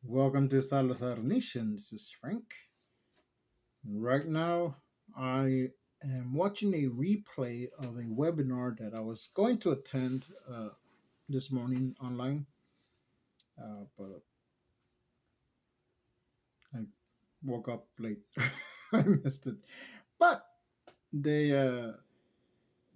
Welcome to Salazar Nation. This is Frank. Right now, I am watching a replay of a webinar that I was going to attend this morning online, but I woke up late. I missed it. But they uh,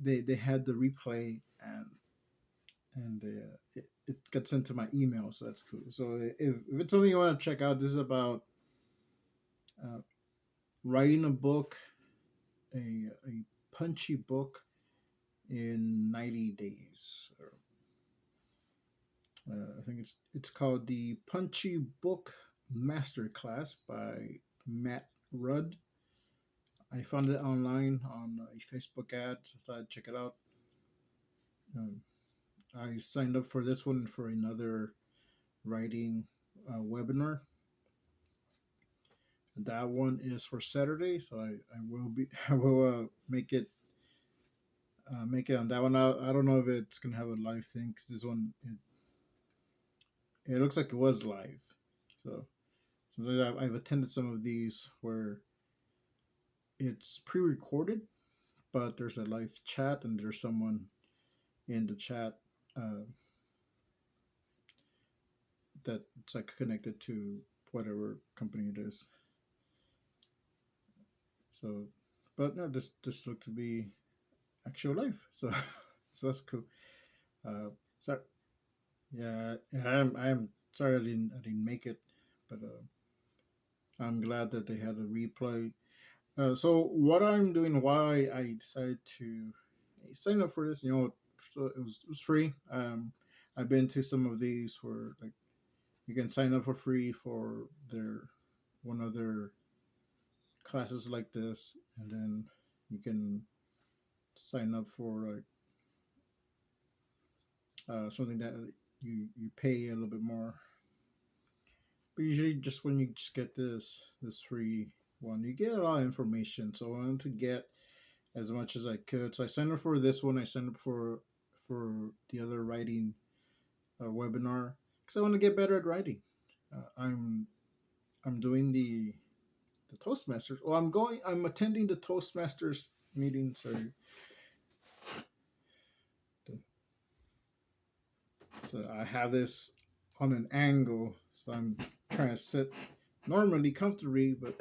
they had the replay and it gets into my email, so that's cool. So if it's something you want to check out, this is about uh, writing a book, a punchy book in 90 days. I think it's called the Punchy Book Masterclass by Matt Rudd. I found it online on a Facebook ad, so I thought I'd check it out. Um, I signed up for this one for another writing webinar. That one is for Saturday, so I will be I will make it on that one. I don't know if it's gonna have a live thing because this one it looks like it was live. So sometimes I've attended some of these where it's pre-recorded, but there's a live chat and there's someone in the chat uh, that's like connected to whatever company it is. So, but no, this looked to be actual life. So, so that's cool. Uh, so yeah, I'm sorry I didn't make it, but I'm glad that they had a replay. So what I'm doing, why I decided to sign up for this, so it was free. I've been to some of these where like you can sign up for free for their one of their classes like this, and then you can sign up for like something that you pay a little bit more. But usually, just when you just get this free one, you get a lot of information. So I wanted to get as much as I could. So I signed up for this one. I signed up for the other writing webinar because I want to get better at writing. I'm doing the Toastmasters. Well, I'm attending the Toastmasters meeting. Sorry, so I have this on an angle, so I'm trying to sit normally comfortably, but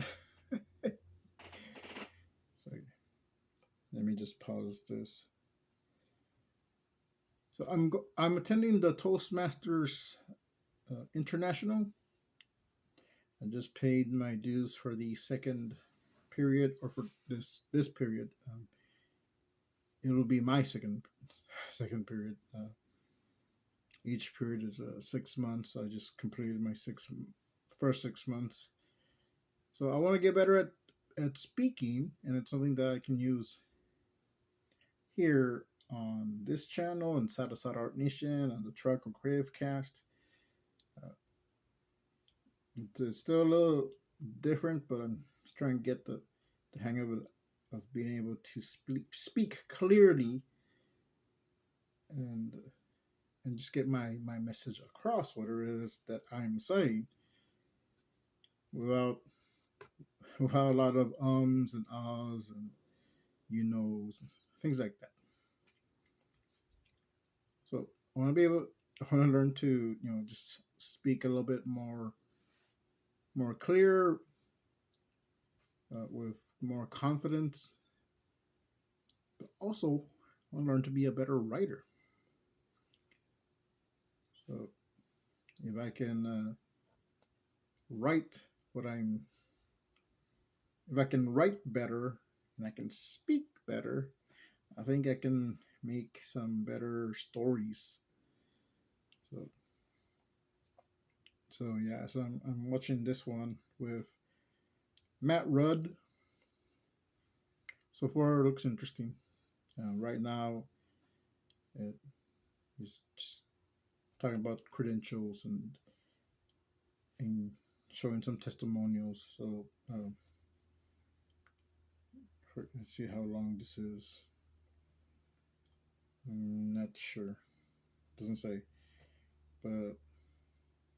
so let me just pause this. So I'm attending the Toastmasters International. I just paid my dues for the second period, or for this period. It'll be my second period. Each period is 6 months. So I just completed my first 6 months. So I want to get better at speaking, and it's something that I can use here on this channel and Sadasada Art Nation on the Truck or Crave Cast. Uh, it's still a little different, but I'm just trying to get the hang of it, of being able to speak clearly and and just get my message across, whatever it is that I'm saying, without without a lot of ums and ahs and knows, things like that. So I want to be able, I want to learn to just speak a little bit more clear, with more confidence, but also I want to learn to be a better writer. So if I can write what I'm, if I can write better and I can speak better, I think I can make some better stories. So yeah, so I'm watching this one with Matt Rudd. So far, it looks interesting. Right now, it is just talking about credentials and showing some testimonials. So let's see how long this is. I'm not sure. Doesn't say, but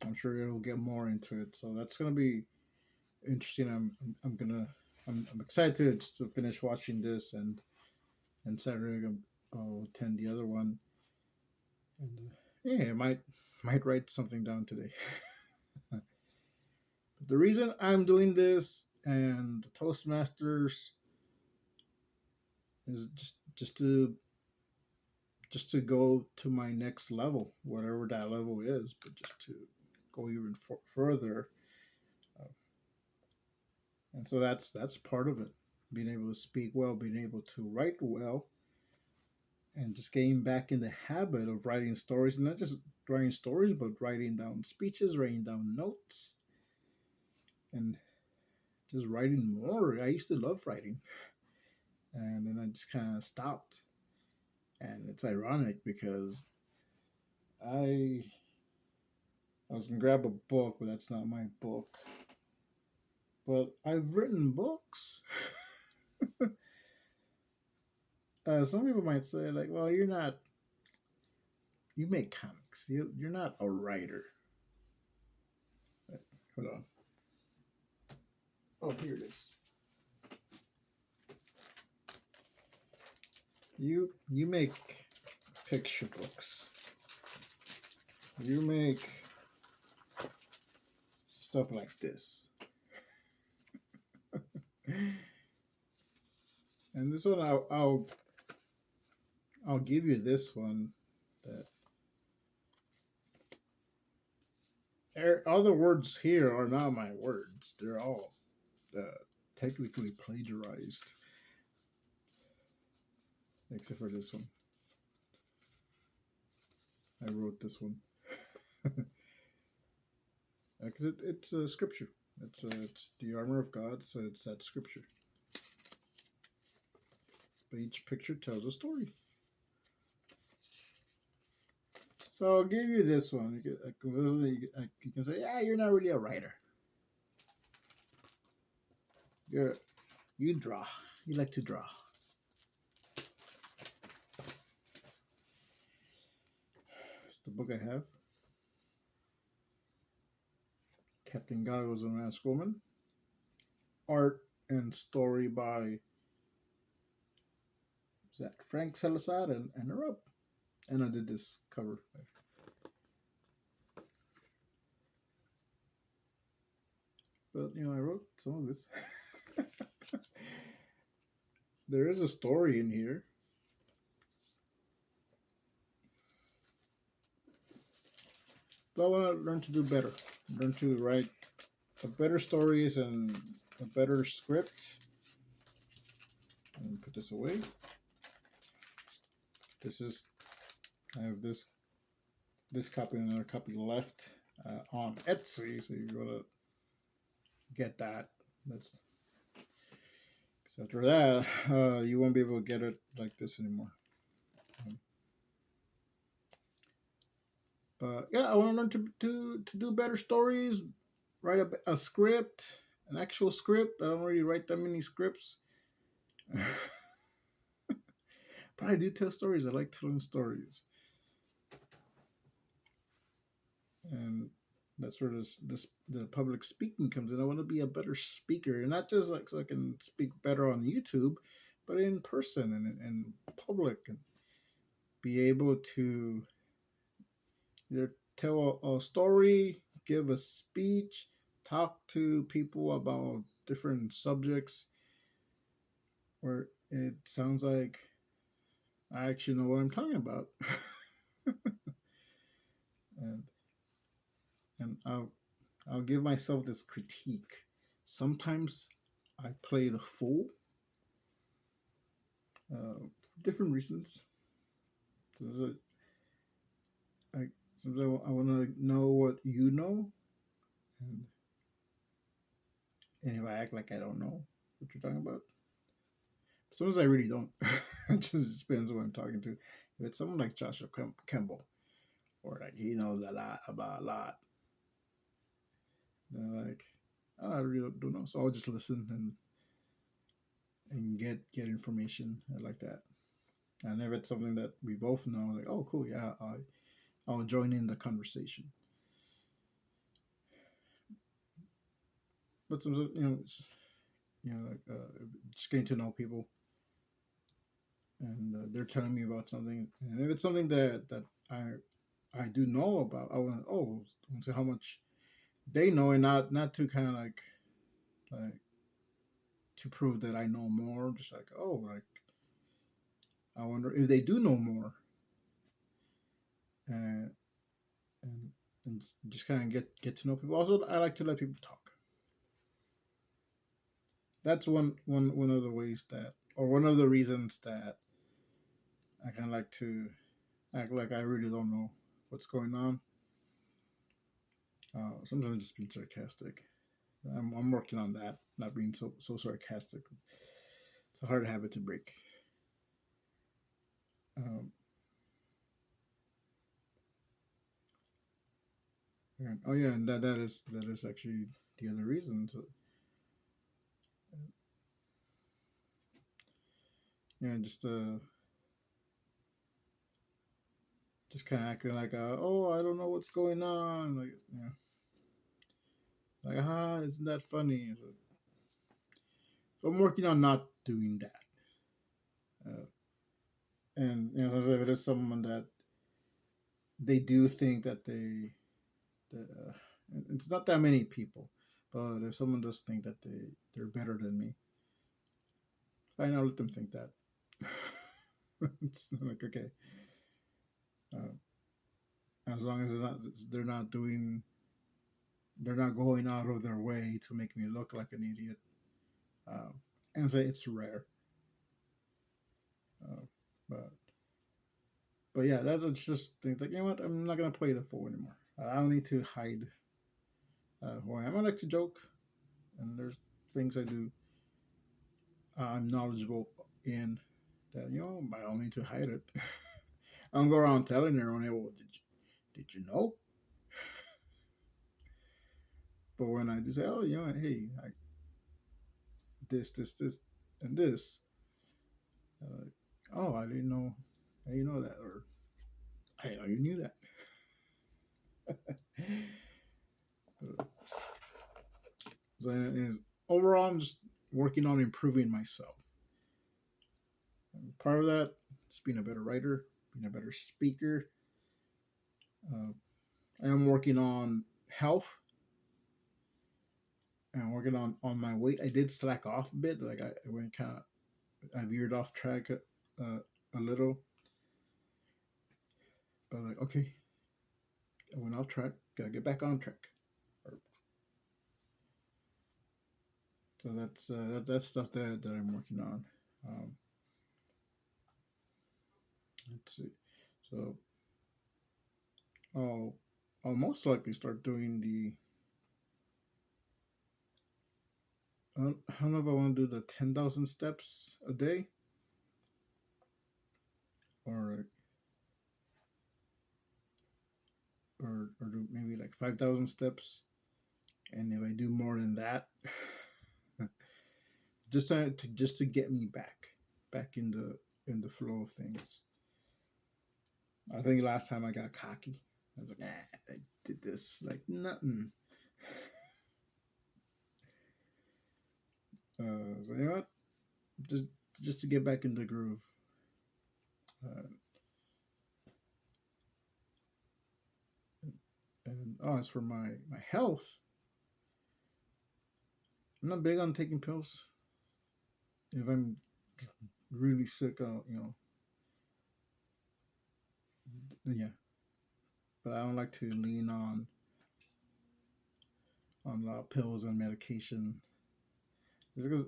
I'm sure it'll get more into it. So that's gonna be interesting. I'm gonna I'm excited to finish watching this, and Saturday I'll attend the other one, and yeah, I might write something down today. But the reason I'm doing this and the Toastmasters is just to go to my next level, whatever that level is, but just to go even further. Uh, and so that's part of it. Being able to speak well, being able to write well, and just getting back in the habit of writing stories, and not just writing stories, but writing down speeches, writing down notes, and just writing more. I used to love writing, and then I just kind of stopped. And it's ironic because I I was gonna grab a book, but that's not my book. But I've written books. Some people might say like, "Well, you're not. You make comics. You're not a writer." Hold on. Oh, here it is. You make picture books. You make stuff like this. And this one, I'll give you this one. That all the words here are not my words. They're all uh, technically plagiarized, except for this one. I wrote this one because it's a scripture. It's the armor of God, so it's that scripture. But each picture tells a story. So I'll give you this one. You can say, "Yeah, you're not really a writer. You draw. You like to draw." It's the book I have. Captain Goggles and Masked Woman. Art and story by Zach Frank Salazar and Anna Rupp. And I did this cover. But I wrote some of this. There is a story in here. But I want to learn to do better. Learn to write better stories and a better script. And put this away. I have this copy and another copy left on Etsy, so you're gonna get that. That's after that, you won't be able to get it like this anymore. But yeah, I want to learn to do better stories, write a script, an actual script. I don't really write that many scripts. But I do tell stories. I like telling stories. And that's where the public speaking comes in. I want to be a better speaker, and not just like so I can speak better on YouTube, but in person and public, and be able to either tell a story, give a speech, talk to people about different subjects where it sounds like I actually know what I'm talking about. and and I'll give myself this critique. Sometimes I play the fool. Different reasons. So I sometimes I want to know what you know, and, and if I act like I don't know what you're talking about, sometimes I really don't. It just depends who I'm talking to. If it's someone like Joshua Campbell, or like he knows a lot about a lot, then like I really don't know. So I'll just listen and get information like that. And if it's something that we both know, like, oh cool, yeah, I'll join in the conversation. but some, like just getting to know people, and they're telling me about something, and if it's something that I do know about, I want to see how much they know, and not to kind of like to prove that I know more. Just like, like I wonder if they do know more, and and and just kind of get to know people. Also, I like to let people talk. That's one of the ways that, or one of the reasons that I kind of like to act like I really don't know what's going on. Sometimes I'm just being sarcastic. I'm working on that, not being so sarcastic. It's a hard habit to break. Um, oh yeah, and that is actually the other reason. So, yeah, just kind of acting like, I don't know what's going on, like, like, isn't that funny? So I'm working on not doing that. Uh, and sometimes if it is someone that they do think that it's not that many people, but if someone does think that they're better than me, fine, I'll let them think that. It's like, okay, uh, as long as they're not doing, they're not going out of their way to make me look like an idiot. Um, and say it's rare, uh, but yeah, that's just things like, what, I'm not gonna play the fool anymore. I don't need to hide who I am. I like to joke, and there's things I do. I'm knowledgeable in that. I don't need to hide it. I don't go around telling everyone, "Hey, well, did you know?" But when I just say, "Oh, hey, this, and this," uh, oh, I didn't know. I didn't know that, or I know you knew that. Uh, so overall, I'm just working on improving myself. And part of that is being a better writer, being a better speaker. Uh, I am working on health and working on my weight. I did slack off a bit. Like I went I veered off track a little, but like, okay, I went off track. Gotta get back on track. So that's stuff that I'm working on. Um, let's see. So I'll I'll most likely start doing the. I don't know if I want to do the 10,000 steps a day, or do maybe like 5,000 steps. And if I do more than that, just to get me back in the flow of things. I think last time I got cocky. I was like, I did this like nothing. So you know what? Just just to get back in the groove. Uh, and as for my health, I'm not big on taking pills. If I'm really sick, yeah. But I don't like to lean on pills and medication. Because,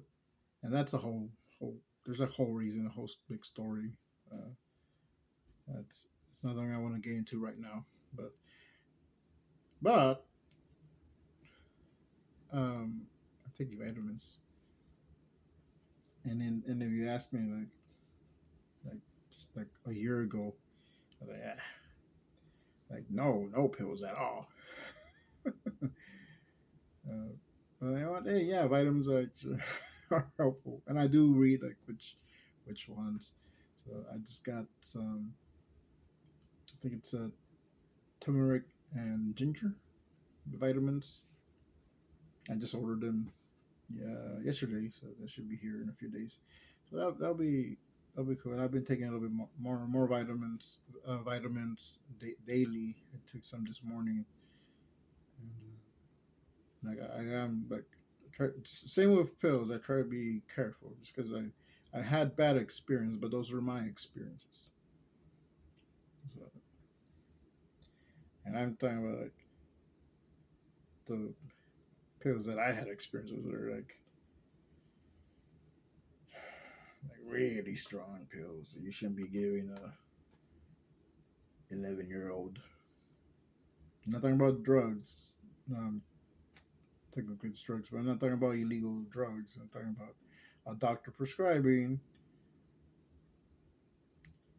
and that's a whole. There's a whole reason, a whole big story. Uh, that's it's not something I want to get into right now. But I take vitamins, and if you ask me like just like a year ago, I was like, no pills at all. uh, but you know what? Hey, yeah, vitamins are helpful, and I do read like which ones. So I just got some. I think it's turmeric and ginger vitamins. I just ordered them yesterday, so they should be here in a few days. So that'll be cool. And I've been taking a little bit more vitamins daily. I took some this morning, and like I am like same with pills. I try to be careful just because I had bad experience, but those are my experiences. So, and I'm talking about like the pills that I had experience with are like really strong pills that you shouldn't be giving a 11-year-old. I'm not talking about drugs. Um, Technically it's drugs, but I'm not talking about illegal drugs. I'm talking about a doctor prescribing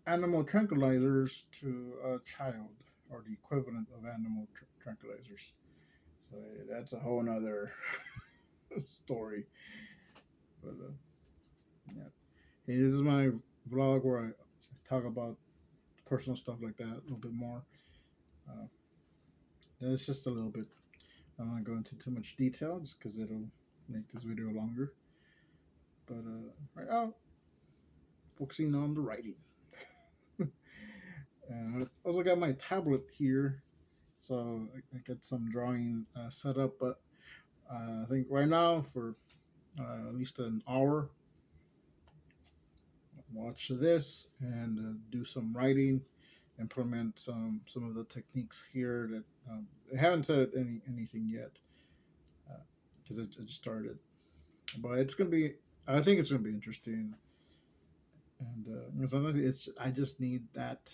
animal tranquilizers to a child, or the equivalent of animal tranquilizers. So that's a whole nother story. But yeah, hey, this is my vlog where I talk about personal stuff like that a little bit more. Uh, it's just a little bit. I don't want to go into too much detail just because it'll make this video longer. But right now, focusing on the writing. And I also got my tablet here, so I got some drawing set up. But I think right now for at least an hour, watch this and do some writing, implement some of the techniques here that I haven't said anything yet because it just started. But it's gonna be. I think it's gonna be interesting, and sometimes I just need that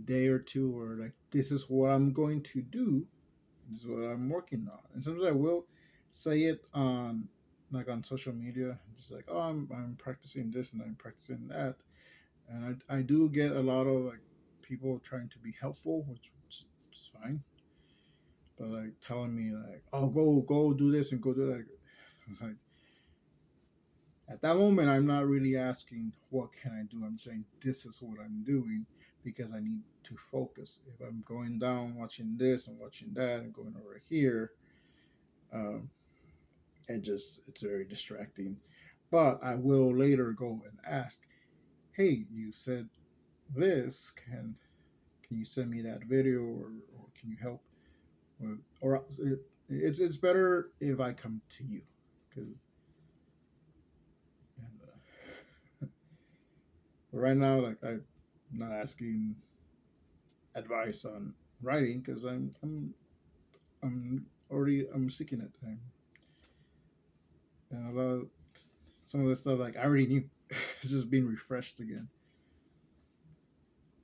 day or two where like this is what I'm going to do. This is what I'm working on. And sometimes I will say it on like on social media, just like, oh, I'm practicing this and I'm practicing that. And I do get a lot of like people trying to be helpful, which is fine. But like telling me like, oh, go do this and go do that. It's like at that moment I'm not really asking what can I do. I'm saying this is what I'm doing because I need to focus. If I'm going down watching this and watching that and going over here, um, it's very distracting. But I will later go and ask, hey, you said this, can you send me that video, or can you help, or it's better if I come to you because right now like I'm not asking advice on writing because I'm already I'm seeking it, and a lot of, some of the stuff like I already knew. It's just being refreshed again.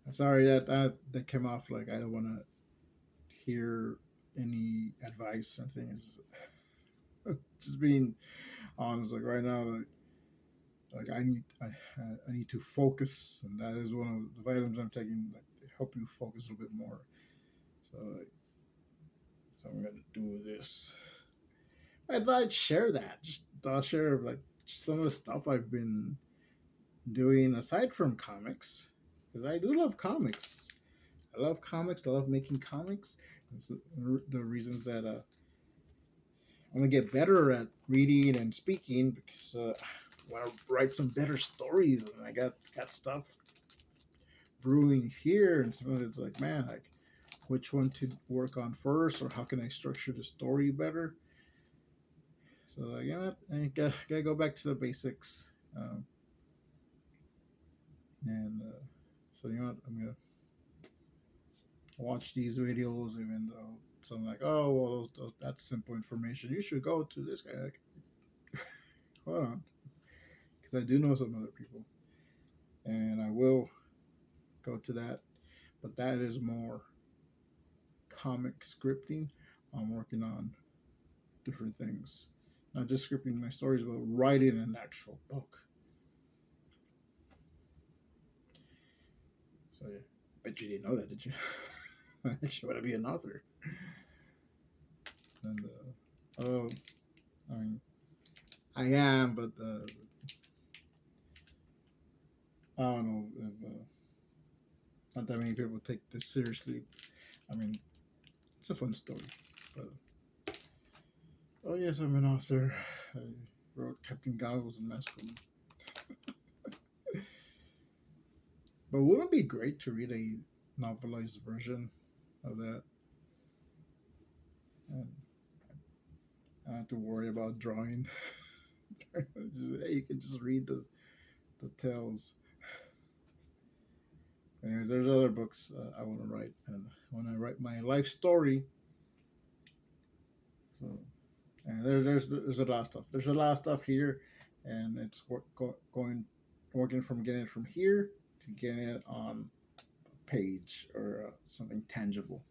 I'm sorry that came off like I don't want to hear any advice or things. Just being honest, like right now, like I need to focus, and that is one of the vitamins I'm taking, like to help you focus a little bit more. So like, so I'm gonna do this. I thought I'd share that. Just I'll share like some of the stuff I've been doing aside from comics, because I do love comics. I love comics. I love making comics. It's the reasons that I want to get better at reading and speaking because I want to write some better stories, and I got stuff brewing here, and sometimes it's like, man, like which one to work on first, or how can I structure the story better? So like, you know what? I gotta go back to the basics, and so you know what? I'm gonna watch these videos, even though some like, oh well, that's simple information. You should go to this guy. Like, hold on, because I do know some other people, and I will go to that. But that is more comic scripting. I'm working on different things, not just scripting my stories, but writing an actual book. So yeah, bet you didn't know that, did you? I actually want to be an author. And oh, I mean, I am, but I don't know if not that many people take this seriously. I mean, it's a fun story, but Oh yes, I'm an author. I wrote Captain Goggles and Masculine. But wouldn't it be great to read a novelized version of that? And I don't have to worry about drawing. You can just read the tales. Anyways, there's other books I want to write, and when I write my life story, so and there's a lot of stuff. There's a lot of stuff here, and it's working from getting it from here to getting it on a page or something tangible.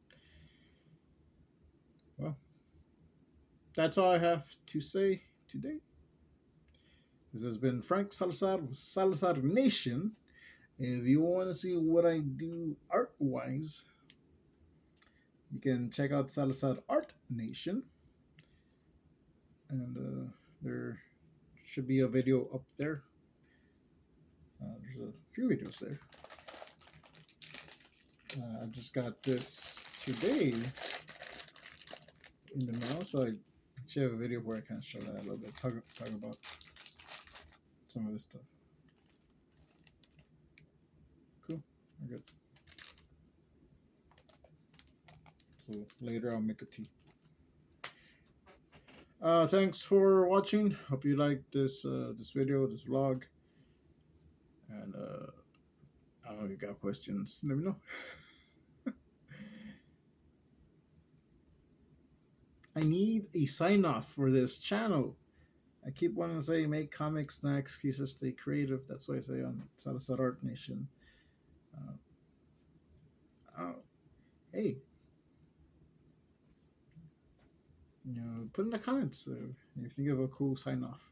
Well, that's all I have to say today. This has been Frank Salazar with Salazar Nation. If you want to see what I do art wise, you can check out Salazar Art Nation, and there should be a video up there. There's a few videos there. I just got this today in the mail, so I should have a video where I kind of show that a little bit, talk about some of this stuff. Cool, I good. So later I'll make a tea. Thanks for watching. Hope you liked this this video, this vlog, and I don't know if you got questions. Let me know. I need a sign off for this channel. I keep wanting to say make comics, not excuses, stay creative. That's what I say on Salazar Art Nation. Hey, put in the comments if you think of a cool sign off.